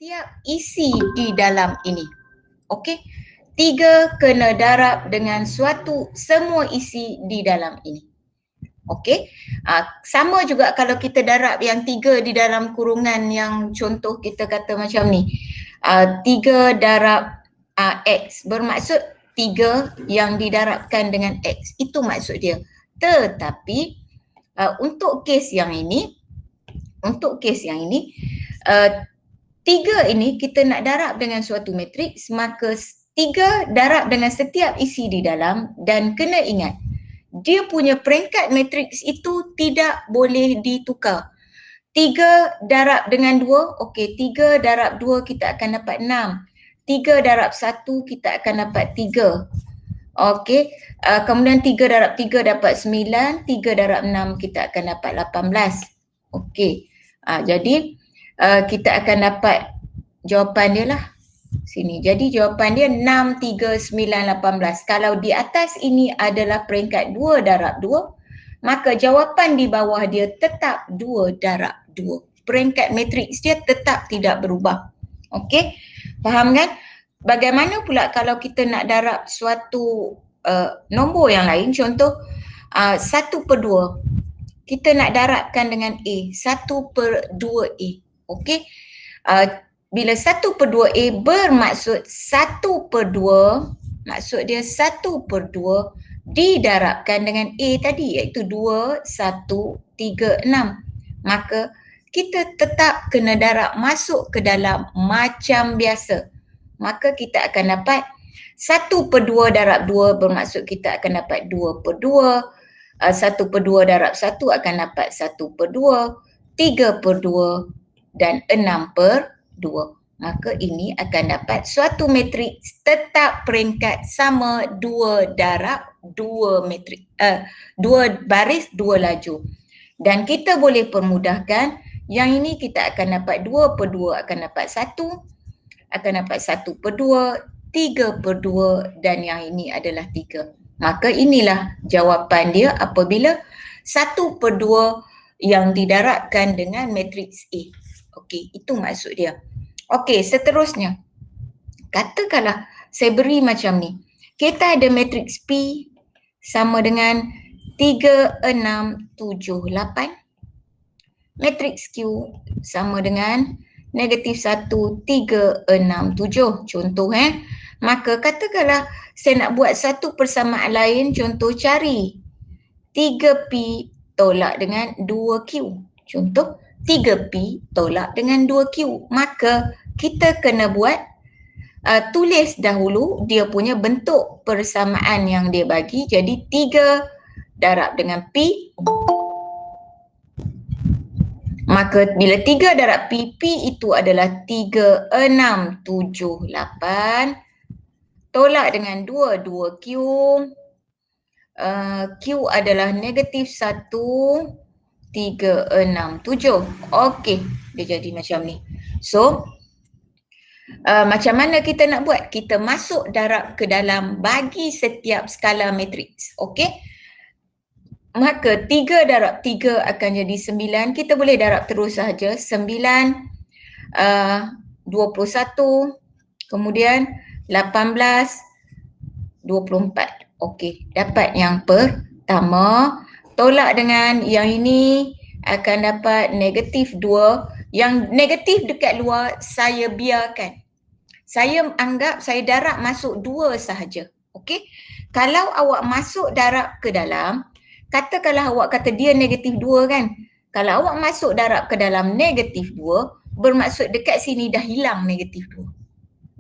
setiap isi di dalam ini. Okey. 3 kena darab dengan semua isi di dalam ini. Okey. Sama juga kalau kita darab yang 3 di dalam kurungan yang contoh kita kata macam ni. 3 darab X bermaksud 3 yang didarabkan dengan X. Itu maksud dia. Tetapi untuk kes yang ini, 3 ini kita nak darab dengan suatu matriks, maka 3 darab dengan setiap isi di dalam, dan kena ingat dia punya peringkat matriks itu tidak boleh ditukar. 3 darab dengan 2, okey, 3 darab 2 kita akan dapat 6. 3 darab 1 kita akan dapat 3. Okey, kemudian 3 darab 3 dapat 9, 3 darab 6 kita akan dapat 18. Okey, jadi kita akan dapat jawapan dia lah sini. Jadi jawapan dia 6, 3, 9, 18. Kalau di atas ini adalah peringkat 2 darab 2, maka jawapan di bawah dia tetap 2 darab 2. Peringkat matriks dia tetap tidak berubah. Okey, faham kan? Bagaimana pula kalau kita nak darab suatu nombor yang lain, contoh 1/2. Kita nak darabkan dengan A, 1/2A. Okey, bila 1/2A bermaksud 1/2, maksud dia 1/2 didarabkan dengan A tadi, iaitu 2, 1, 3, 6. Maka kita tetap kena darab masuk ke dalam macam biasa. Maka kita akan dapat 1/2 darab 2 bermaksud kita akan dapat 2/2. 1/2 darab 1 akan dapat 1/2, 3/2 dan 6/2. Maka ini akan dapat suatu matriks tetap peringkat sama 2 darab 2 matriks, 2 baris 2 laju. Dan kita boleh permudahkan, yang ini kita akan dapat 2/2 akan dapat 1, akan dapat 1/2, 3/2 dan yang ini adalah 3. Maka inilah jawapan dia apabila 1/2 yang didarabkan dengan matriks A. Okey, itu maksud dia. Okey, seterusnya. Katakanlah saya beri macam ni. Kita ada matriks P sama dengan 3, 6, 7, 8. Matriks Q sama dengan -1, 3, 6, 7. Contoh Maka katakanlah saya nak buat satu persamaan lain, contoh cari 3P tolak dengan 2Q. Contoh 3P tolak dengan 2Q. Maka kita kena buat tulis dahulu dia punya bentuk persamaan yang dia bagi. Jadi 3 darab dengan P. Maka bila 3 darab P, P itu adalah 3, 6, 7, 8. Tolak dengan 2, 2Q. Q adalah -1, 3, 6, 7. Okey, dia jadi macam ni. So, macam mana kita nak buat? Kita masuk darab ke dalam bagi setiap skala matriks. Okey. Maka 3 darab 3 akan jadi 9. Kita boleh darab terus sahaja. 9, 21, kemudian 18, 24. Okey, dapat yang pertama. Tolak dengan yang ini akan dapat -2. Yang negatif dekat luar saya biarkan. Saya anggap saya darab masuk 2 sahaja. Okey. Kalau awak masuk darab ke dalam, katakanlah awak kata dia -2 kan. Kalau awak masuk darab ke dalam -2, bermaksud dekat sini dah hilang -2.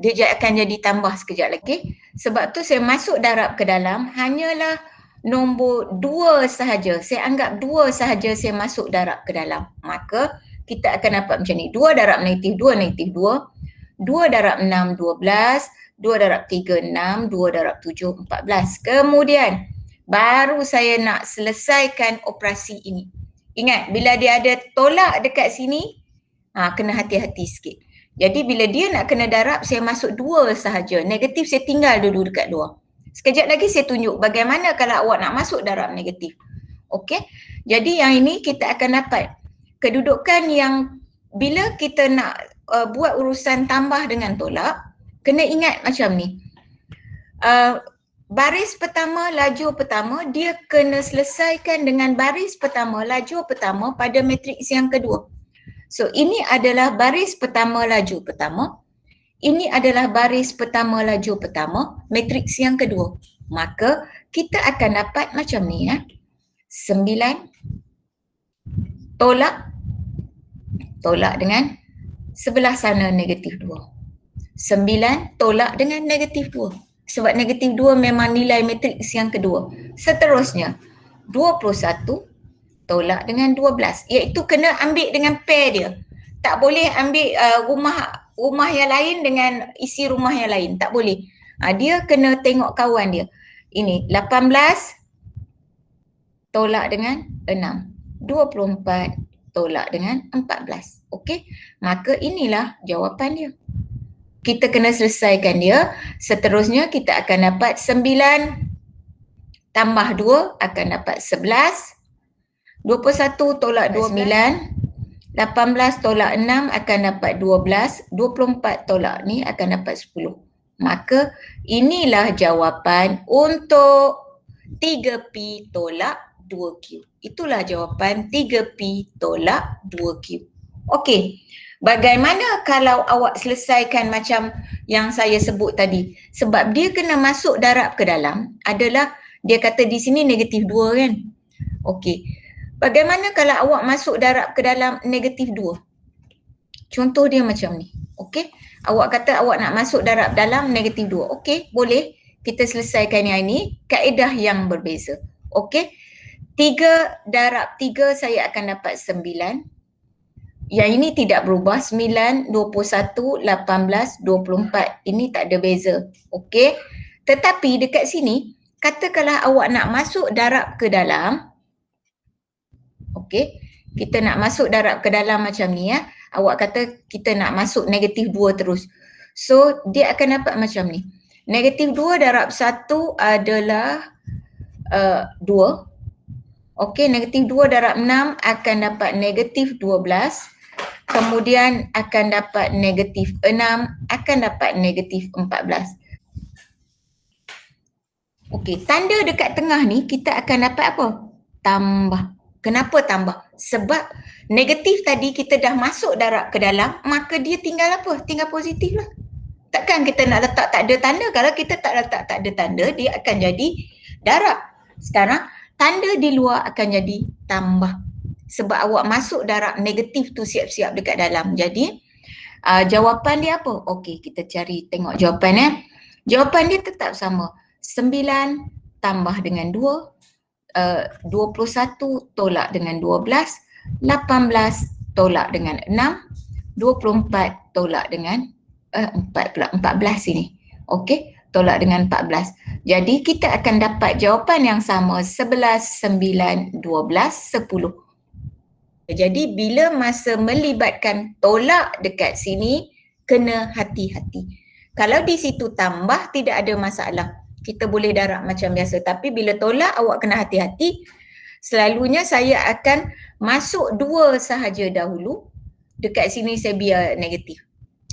Dia akan jadi tambah sekejap lagi. Sebab tu saya masuk darab ke dalam hanyalah nombor 2 sahaja. Saya anggap 2 sahaja saya masuk darab ke dalam. Maka kita akan dapat macam ni. 2 darab -2, -2. 2 darab 6, 12. 2 darab 3, 6. 2 darab 7, 14. Kemudian baru saya nak selesaikan operasi ini. Ingat, bila dia ada tolak dekat sini, kena hati-hati sikit. Jadi bila dia nak kena darab, saya masuk 2 sahaja. Negatif saya tinggal dulu dekat luar. Sekejap lagi saya tunjuk bagaimana kalau awak nak masuk darab negatif. Okey. Jadi yang ini kita akan dapat kedudukan yang bila kita nak buat urusan tambah dengan tolak, kena ingat macam ni. Baris pertama, lajur pertama, dia kena selesaikan dengan baris pertama, lajur pertama pada matriks yang kedua. So, ini adalah baris pertama, lajur pertama. Ini adalah baris pertama, lajur pertama, matriks yang kedua. Maka, kita akan dapat macam ni. 9 tolak dengan sebelah sana negatif 2. 9 tolak dengan negatif 2. Sebab negatif 2 memang nilai matriks yang kedua. Seterusnya, 21 tolak dengan 12. Iaitu kena ambil dengan pair dia. Tak boleh ambil rumah yang lain dengan isi rumah yang lain. Tak boleh. Dia kena tengok kawan dia. Ini 18 tolak dengan 6. 24 tolak dengan 14. Okey? Maka inilah jawapan dia. Kita kena selesaikan dia. Seterusnya kita akan dapat 9 tambah 2 akan dapat 11. 21 tolak 29. 18 tolak 6 akan dapat 12. 24 tolak ni akan dapat 10. Maka inilah jawapan untuk 3P tolak 2Q. Itulah jawapan 3P tolak 2Q. Okey. Bagaimana kalau awak selesaikan macam yang saya sebut tadi? Sebab dia kena masuk darab ke dalam adalah, dia kata di sini negatif 2 kan? Okey. Bagaimana kalau awak masuk darab ke dalam negatif 2? Contoh dia macam ni. Okey. Awak kata awak nak masuk darab dalam negatif 2. Okey, boleh. Kita selesaikan yang ini. Kaedah yang berbeza. Okey. 3 darab 3 saya akan dapat 9. Yang ini tidak berubah. 9, 21, 18, 24. Ini tak ada beza. Okey. Tetapi dekat sini, katakanlah awak nak masuk darab ke dalam. Okey. Kita nak masuk darab ke dalam macam ni ya. Awak kata kita nak masuk negatif 2 terus. So, dia akan dapat macam ni. Negatif 2 darab 1 adalah 2. Okey, negatif 2 darab 6 akan dapat negatif 12. Kemudian akan dapat negatif 6, akan dapat negatif 14. Okey, tanda dekat tengah ni kita akan dapat apa? Tambah. Kenapa tambah? Sebab negatif tadi kita dah masuk darab ke dalam, maka dia tinggal apa? Tinggal positif lah. Takkan kita nak letak tak ada tanda? Kalau kita tak letak tak ada tanda, dia akan jadi darab. Sekarang, tanda di luar akan jadi tambah. Sebab awak masuk darab negatif tu siap-siap dekat dalam. Jadi, jawapan dia apa? Okey, kita cari tengok jawapan Jawapan dia tetap sama. 9 tambah dengan 2, 21 tolak dengan 12, 18 tolak dengan 6, 24 tolak dengan 14 sini. Okey, tolak dengan 14. Jadi kita akan dapat jawapan yang sama, 11, 9, 12, 10. Jadi bila masa melibatkan tolak dekat sini, kena hati-hati. Kalau di situ tambah tidak ada masalah. Kita boleh darab macam biasa. Tapi bila tolak awak kena hati-hati. Selalunya saya akan masuk 2 sahaja dahulu. Dekat sini saya biar negatif.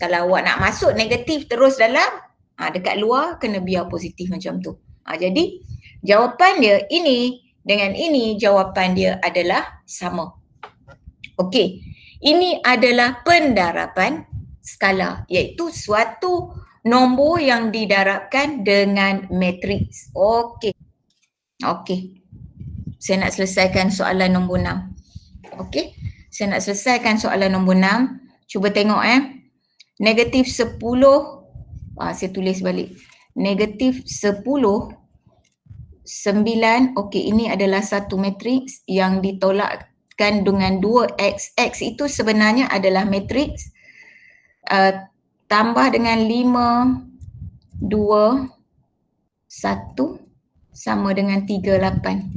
Kalau awak nak masuk negatif terus dalam, dekat luar kena biar positif macam tu. Jadi jawapan dia ini dengan ini, jawapan dia adalah sama. Okey, ini adalah pendaraban skala, iaitu suatu nombor yang didarabkan dengan matriks. Okey. Okey. Saya nak selesaikan soalan nombor 6. Okey. Saya nak selesaikan soalan nombor 6. Cuba tengok Negatif 10. Saya tulis balik. Negatif 10. 9. Okey, ini adalah satu matriks yang ditolak dengan 2x. X itu sebenarnya adalah matriks tambah dengan 5, 2, 1 sama dengan 38.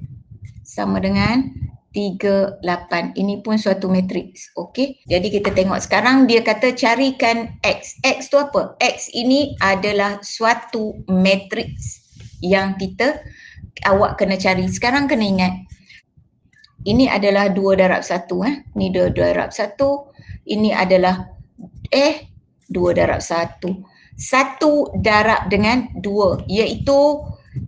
Sama dengan 38. Ini pun suatu matriks. Okey. Jadi kita tengok sekarang dia kata carikan X. X tu apa? X ini adalah suatu matriks yang awak kena cari. Sekarang kena ingat. Ini adalah 2 darab 1. Ini 2 darab 1. Ini adalah 2 darab 1. 1 darab dengan 2 iaitu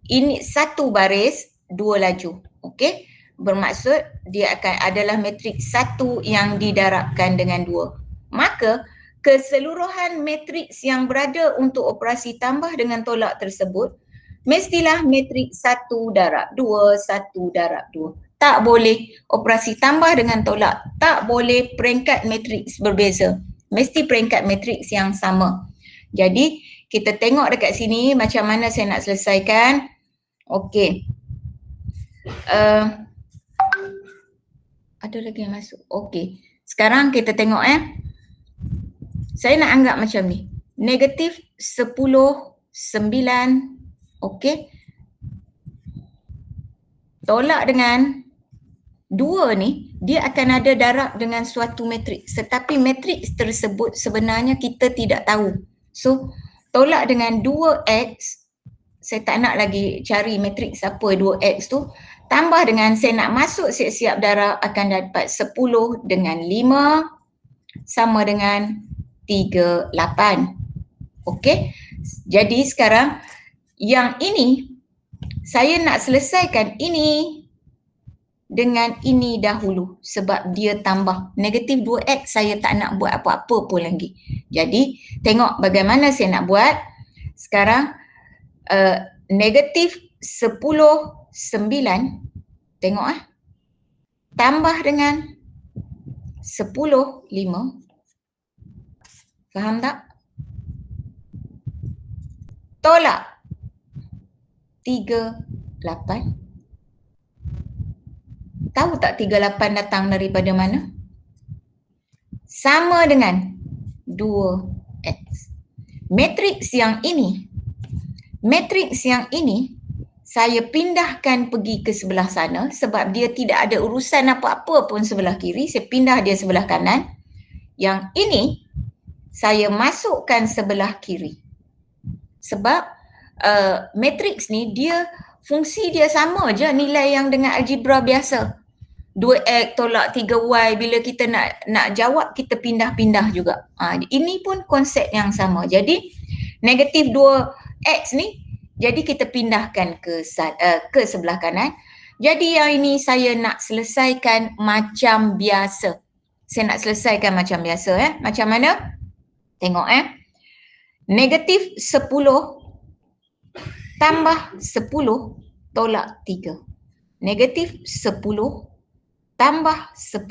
ini 1 baris 2 laju. Okey? Bermaksud dia akan adalah matriks 1 yang didarabkan dengan 2. Maka keseluruhan matriks yang berada untuk operasi tambah dengan tolak tersebut mestilah matriks 1 darab 2, 1 darab 2. Tak boleh operasi tambah dengan tolak, tak boleh peringkat matriks berbeza. Mesti peringkat matriks yang sama. Jadi kita tengok dekat sini macam mana saya nak selesaikan. Okey. Ada lagi yang masuk. Okey. Sekarang kita tengok saya nak anggap macam ni. Negatif 10, 9. Okey. Tolak dengan 2 ni, dia akan ada darab dengan suatu matriks. Tetapi matriks tersebut sebenarnya kita tidak tahu. So, tolak dengan 2x, saya tak nak lagi cari matriks apa 2x tu. Tambah dengan saya nak masuk siap-siap darab akan dapat 10 dengan 5 sama dengan 38. Okey. Jadi sekarang yang ini saya nak selesaikan ini dengan ini dahulu sebab dia tambah. Negatif 2x saya tak nak buat apa-apa pun lagi. Jadi tengok bagaimana saya nak buat. Sekarang negatif 10, 9 tengok tambah dengan 10, 5. Faham tak? Tolak 3, 8. Tahu tak 38 datang daripada mana? Sama dengan 2x. Matriks yang ini saya pindahkan pergi ke sebelah sana sebab dia tidak ada urusan apa-apa pun sebelah kiri. Saya pindah dia sebelah kanan. Yang ini saya masukkan sebelah kiri. Sebab matriks ni dia fungsi dia sama je nilai yang dengan algebra biasa. 2x tolak 3y bila kita nak jawab kita pindah-pindah juga. Ini pun konsep yang sama. Jadi negatif 2x ni jadi kita pindahkan ke sebelah kanan. Jadi yang ini saya nak selesaikan macam biasa. Saya nak selesaikan macam biasa Macam mana? Tengok Negatif 10 tambah 10 tolak 3. Negatif 10 tambah 10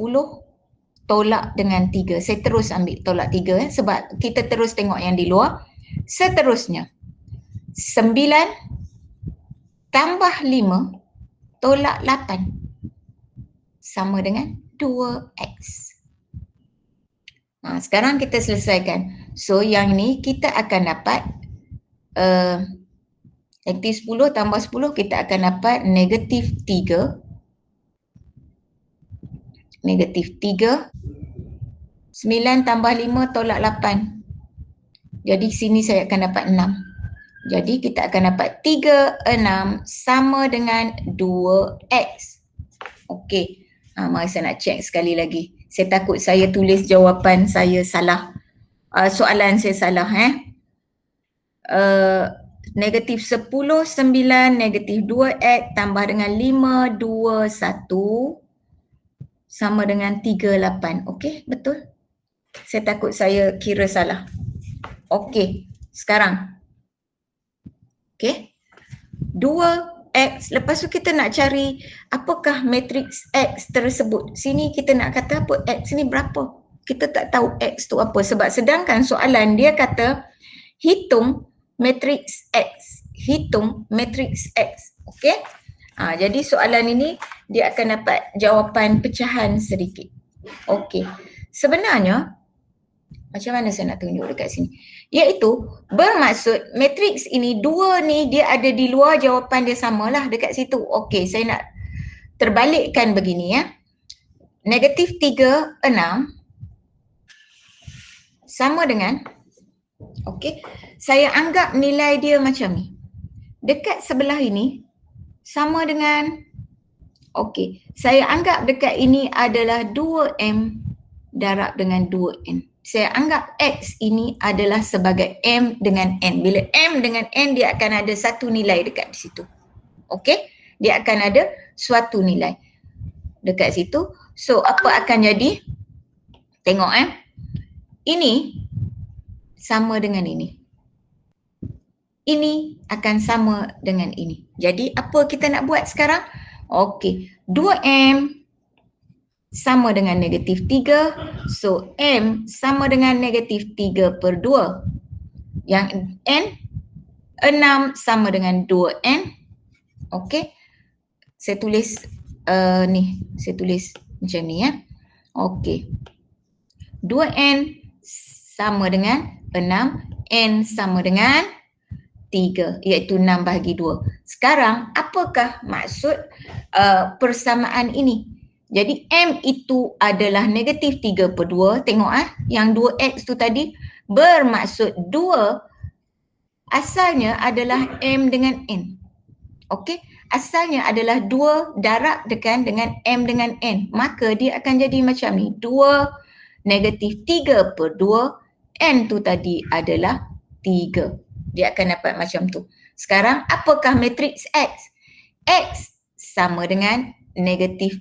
tolak dengan 3. Saya terus ambil tolak 3 sebab kita terus tengok yang di luar. Seterusnya 9 tambah 5 tolak 8 sama dengan 2x. Sekarang kita selesaikan. So yang ni kita akan dapat negatif 10 tambah 10 kita akan dapat negatif 3. Negatif 3. 9 tambah 5 tolak 8. Jadi sini saya akan dapat 6. Jadi kita akan dapat 3, 6 sama dengan 2x. Okey. Mari saya nak cek sekali lagi. Saya takut saya tulis jawapan saya salah. Soalan saya salah negatif 10, 9, negatif 2x tambah dengan 5, 2, 1 sama dengan 3, 8. Okey, betul? Saya takut saya kira salah. Okey, sekarang. Okey. 2x, lepas tu kita nak cari apakah matriks x tersebut. Sini kita nak kata apa? X ni berapa? Kita tak tahu x tu apa sebab sedangkan soalan dia kata hitung matriks x. Hitung matriks x. Okey? Jadi soalan ini dia akan dapat jawapan pecahan sedikit. Okey. Sebenarnya macam mana saya nak tunjuk dekat sini? Iaitu bermaksud matriks ini 2 ni dia ada di luar, jawapan dia samalah dekat situ. Okey, saya nak terbalikkan begini Negatif 3, 6 sama dengan saya anggap nilai dia macam ni. Dekat sebelah ini sama dengan saya anggap dekat ini adalah 2m darab dengan 2n. saya anggap X ini adalah sebagai M dengan N. Bila M dengan N, dia akan ada satu nilai dekat di situ. Okey? Dia akan ada suatu nilai dekat situ. So, apa akan jadi? Tengok ini sama dengan ini. Ini akan sama dengan ini. Jadi, apa kita nak buat sekarang? Okey, 2M sama dengan negatif 3. So, M sama dengan negatif 3/2. Yang N, 6 sama dengan 2N. Okey. Saya tulis saya tulis macam ni ya. Okey. 2N sama dengan 6. N sama dengan 3, iaitu 6/2. Sekarang, apakah maksud persamaan ini? Jadi M itu adalah negatif 3/2. Tengok yang 2X tu tadi bermaksud 2 asalnya adalah M dengan N. Okey, asalnya adalah 2 darab dengan M dengan N. Maka dia akan jadi macam ni. 2 negatif 3/2. N tu tadi adalah 3. Dia akan dapat macam tu. Sekarang, apakah matriks X? X sama dengan negatif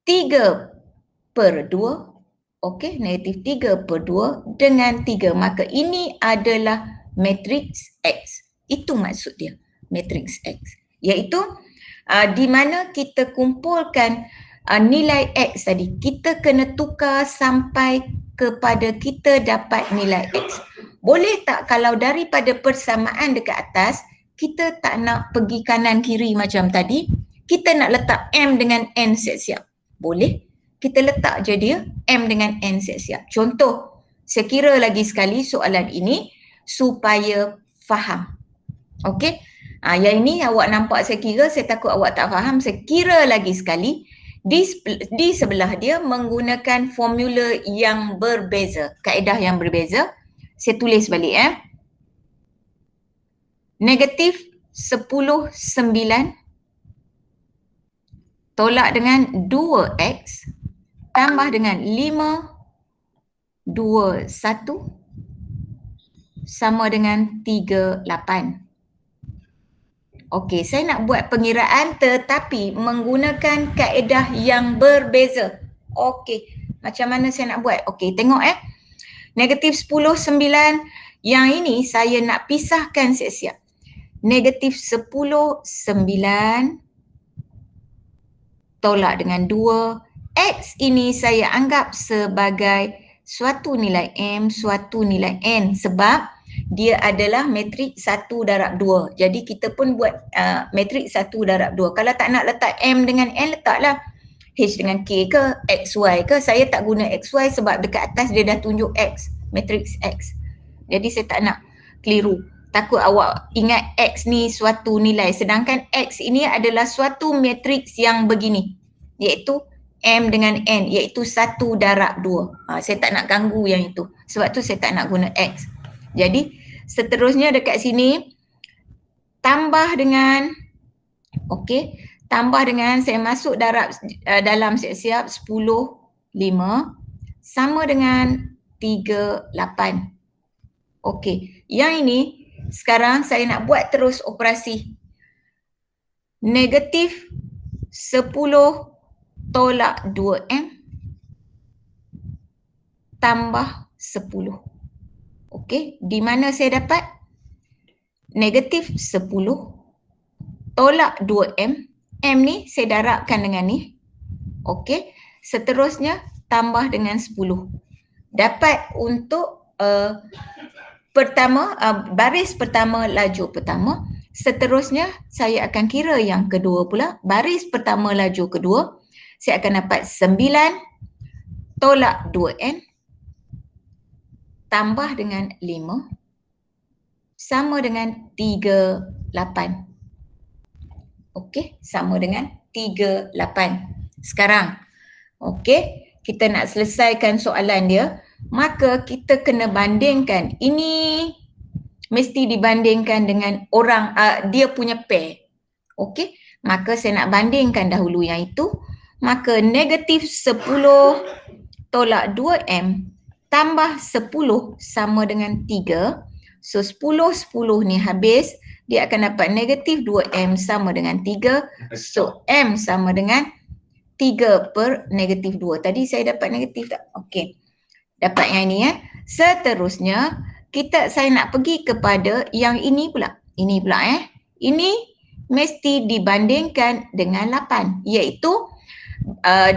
3/2. Okey, negatif 3/2 dengan 3. Maka ini adalah matriks X. Itu maksud dia, matriks X. Iaitu di mana kita kumpulkan nilai X tadi. Kita kena tukar sampai kepada kita dapat nilai X. Boleh tak kalau daripada persamaan dekat atas, kita tak nak pergi kanan kiri macam tadi, kita nak letak M dengan N siap-siap? Boleh. Kita letak je dia M dengan N siap-siap. Contoh, saya kira lagi sekali soalan ini supaya faham. Okey? Yang ini awak nampak saya kira, saya takut awak tak faham. Saya kira lagi sekali. Di sebelah dia menggunakan formula yang berbeza, kaedah yang berbeza. Saya tulis balik Negatif 10/9 tolak dengan 2X tambah dengan 5/21 sama dengan 38. Okey, saya nak buat pengiraan tetapi menggunakan kaedah yang berbeza. Okey, macam mana saya nak buat? Okey, tengok Negatif 10/9 yang ini saya nak pisahkan siap-siap. Negatif 10/9 tolak dengan 2. X ini saya anggap sebagai suatu nilai M, suatu nilai N sebab dia adalah matriks 1/2. Jadi kita pun buat matriks 1/2. Kalau tak nak letak M dengan N, letaklah H dengan K ke, XY ke. Saya tak guna XY sebab dekat atas dia dah tunjuk X, matriks X. Jadi saya tak nak keliru. Takut awak ingat X ni suatu nilai sedangkan X ini adalah suatu matriks yang begini, iaitu M dengan N, iaitu 1/2. Saya tak nak ganggu yang itu. Sebab tu saya tak nak guna X. Jadi seterusnya dekat sini tambah dengan tambah dengan saya masuk darab dalam siap-siap 10/5 sama dengan 38. Okey, yang ini sekarang saya nak buat terus operasi. Negatif 10 tolak 2M tambah 10. Okey, di mana saya dapat? Negatif 10 tolak 2M. M ni saya darabkan dengan ni. Okey, seterusnya tambah dengan 10. Dapat untuk baris pertama laju pertama. Seterusnya saya akan kira yang kedua pula. Baris pertama laju kedua. Saya akan dapat 9 tolak 2N tambah dengan 5 sama dengan 38. Okey, sama dengan 38. Sekarang, okey, kita nak selesaikan soalan dia. Maka kita kena bandingkan. Ini mesti dibandingkan dengan orang, dia punya pair. Okey, maka saya nak bandingkan dahulu yang itu. Maka negatif 10 tolak 2M tambah 10 sama dengan 3. So 10 ni habis, dia akan dapat negatif 2M sama dengan 3. So M sama dengan 3 per negatif 2. Tadi saya dapat negatif tak? Okey. Dapat yang ini ya. Seterusnya, saya nak pergi kepada yang ini pula. Ini pula Ini mesti dibandingkan dengan 8. Iaitu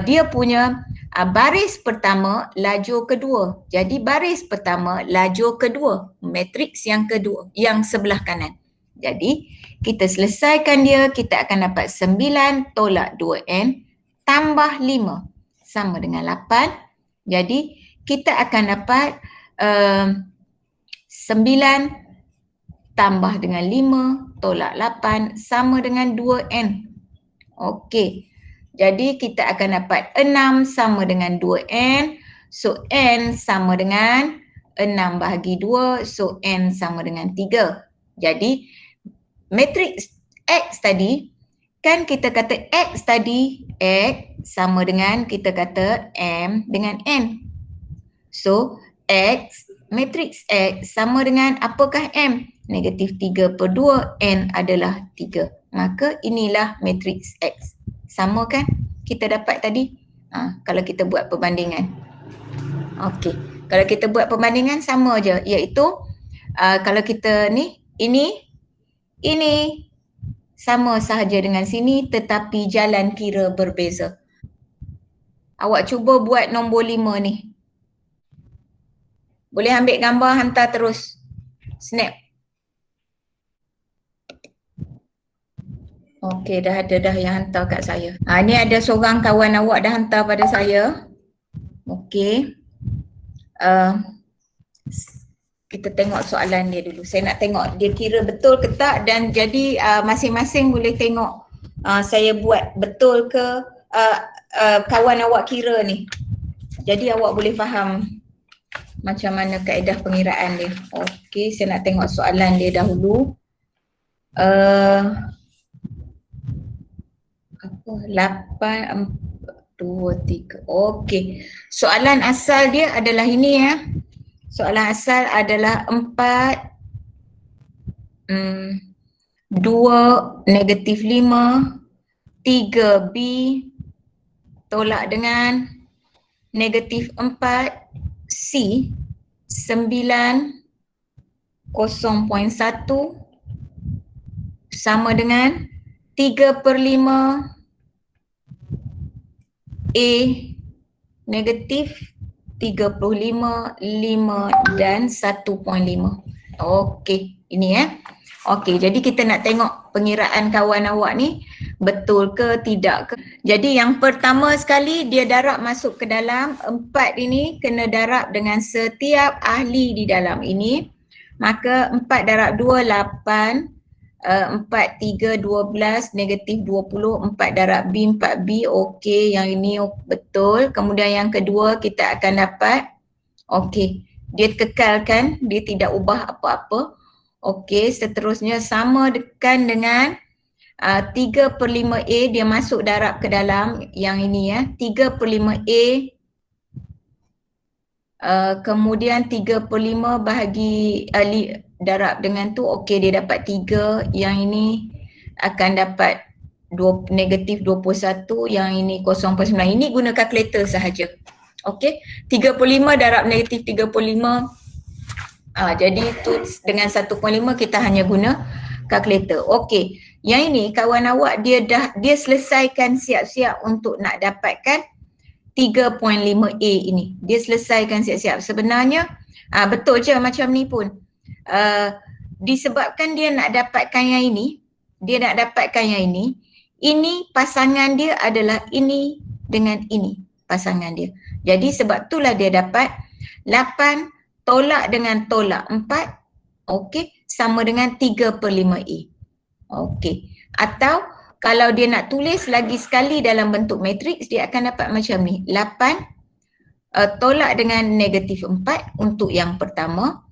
dia punya baris pertama, lajur kedua. Jadi baris pertama, lajur kedua. Matriks yang kedua, yang sebelah kanan. Jadi kita selesaikan dia, kita akan dapat 9 tolak 2N tambah 5 sama dengan 8. Jadi kita akan dapat 9 tambah dengan 5 tolak 8 sama dengan 2N. Okey. Jadi kita akan dapat 6 sama dengan 2N. So N sama dengan 6 bahagi 2. So N sama dengan 3. Jadi matriks X tadi, kan kita kata X tadi, X sama dengan kita kata M dengan N. So X, matriks X sama dengan apakah M? Negatif 3 per 2, N adalah 3. Maka inilah matriks X. Sama kan kita dapat tadi? Kalau kita buat perbandingan. Okey. Kalau kita buat perbandingan sama je, iaitu kalau kita ni, ini sama sahaja dengan sini tetapi jalan kira berbeza. Awak cuba buat nombor 5 ni. Boleh ambil gambar, hantar terus. Snap. Okey, dah ada dah yang hantar kat saya. Ni ada seorang kawan awak dah hantar pada saya. Okey. Kita tengok soalan dia dulu. Saya nak tengok dia kira betul ke tak, dan jadi masing-masing boleh tengok saya buat betul ke kawan awak kira ni. Jadi awak boleh faham macam mana kaedah pengiraan dia. Okey, saya nak tengok soalan dia dahulu. 8, 2, 3. Okey. Soalan asal dia adalah ini ya. Soalan asal adalah 4, 2, negatif 5, 3B tolak dengan negatif 4, C, 9, 0.1 sama dengan 3 per 5 A negatif 35, 5 dan 1.5. Okey, ini Okey, jadi kita nak tengok pengiraan kawan awak ni betul ke tidak ke. Jadi yang pertama sekali, dia darab masuk ke dalam 4 ini kena darab dengan setiap ahli di dalam ini. Maka 4 darab 2, 8. 4, 3, 12, negatif 20, 4 darab B, 4B, okey, yang ini betul. Kemudian yang kedua kita akan dapat, okey, dia kekalkan, dia tidak ubah apa-apa. Okey, seterusnya sama dekan dengan 3 per 5A, dia masuk darab ke dalam yang ini 3 per 5A, kemudian 3 per 5 bahagi darab dengan tu, okey, dia dapat 3. Yang ini akan dapat negatif 21, yang ini 0.9. Ini guna kalkulator sahaja. Okey, 3 per 5 darab negatif 3 per 5. Jadi tu dengan 1.5 kita hanya guna kalkulator. Okey, yang ini kawan awak dia selesaikan siap-siap untuk nak dapatkan 3.5A ini. Dia selesaikan siap-siap. Sebenarnya betul je macam ni pun. Disebabkan dia nak dapatkan yang ini, ini pasangan dia adalah ini dengan ini pasangan dia. Jadi sebab itulah dia dapat 8 tolak dengan tolak 4, okey, sama dengan 3 per 5A. Okey. Atau kalau dia nak tulis lagi sekali dalam bentuk matriks, dia akan dapat macam ni. 8 tolak dengan negatif 4 untuk yang pertama.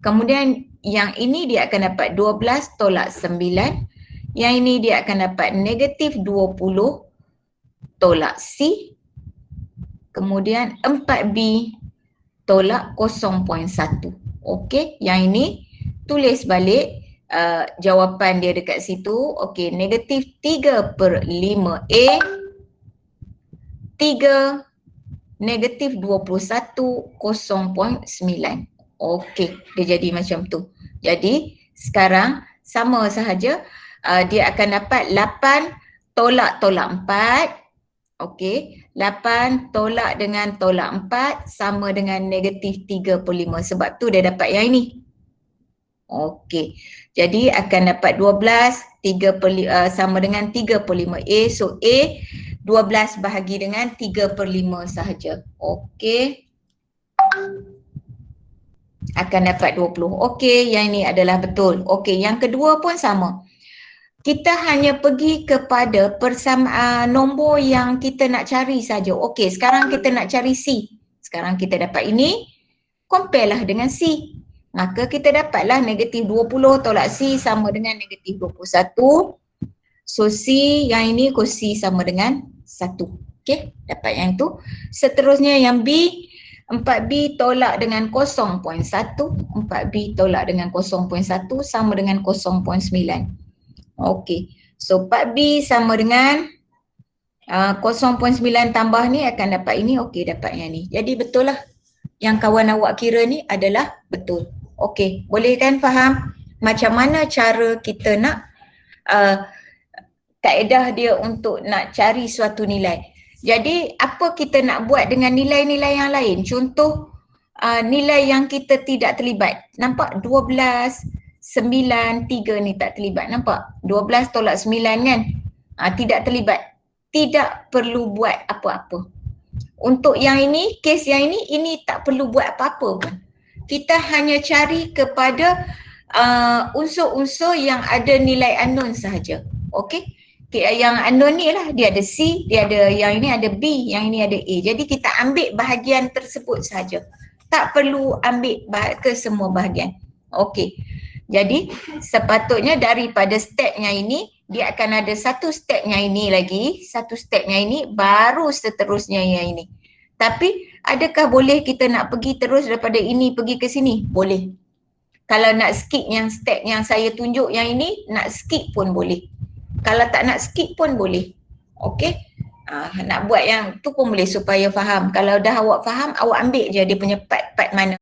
Kemudian yang ini dia akan dapat 12 tolak 9. Yang ini dia akan dapat negatif 20 tolak C. Kemudian 4B tolak 0.1. Okey, yang ini tulis balik jawapan dia dekat situ. Okey, negatif 3/5A 3 negatif 21 0.9. Okey, dia jadi macam tu. Jadi sekarang sama sahaja, dia akan dapat 8 tolak 4. Okey, 8 tolak dengan tolak 4 sama dengan negatif 3/5. Sebab tu dia dapat yang ini. Okey, jadi akan dapat 12 sama dengan 3/5A. So A 12 bahagi dengan 3/5 sahaja. Okey, akan dapat 20. Okey, yang ini adalah betul. Okey, yang kedua pun sama. Kita hanya pergi kepada nombor yang kita nak cari saja. Okey, sekarang kita nak cari C. Sekarang kita dapat ini, compare lah dengan C. Maka kita dapatlah negatif 20 tolak C sama dengan negatif 21. So C yang ini C sama dengan 1. Okey, dapat yang itu. Seterusnya yang B, 4B tolak dengan 0.1. 4B tolak dengan 0.1 sama dengan 0.9. Okey, so 4B sama dengan 0.9 tambah ni akan dapat ini. Okey, dapat yang ni. Jadi betul lah yang kawan awak kira ni adalah betul. Okey, boleh kan faham macam mana cara kita nak kaedah dia untuk nak cari suatu nilai. Jadi apa kita nak buat dengan nilai-nilai yang lain? Contoh nilai yang kita tidak terlibat. Nampak 12, 9, 3 ni tak terlibat. Nampak? 12 tolak 9 kan? Tidak terlibat. Tidak perlu buat apa-apa. Untuk yang ini, kes yang ini tak perlu buat apa-apa pun. Kita hanya cari kepada unsur-unsur yang ada nilai unknown sahaja. Okey? Yang unknown ni lah, dia ada C, dia ada yang ini ada B, yang ini ada A. Jadi kita ambil bahagian tersebut sahaja. Tak perlu ambil ke semua bahagian. Okey. Jadi sepatutnya daripada stepnya ini, dia akan ada satu stepnya ini lagi, satu stepnya ini, baru seterusnya yang ini. Tapi adakah boleh kita nak pergi terus daripada ini pergi ke sini? Boleh. Kalau nak skip yang step yang saya tunjuk yang ini, nak skip pun boleh. Kalau tak nak skip pun boleh. Okey? Nak buat yang tu pun boleh supaya faham. Kalau dah awak faham, awak ambil je dia punya part-part mana.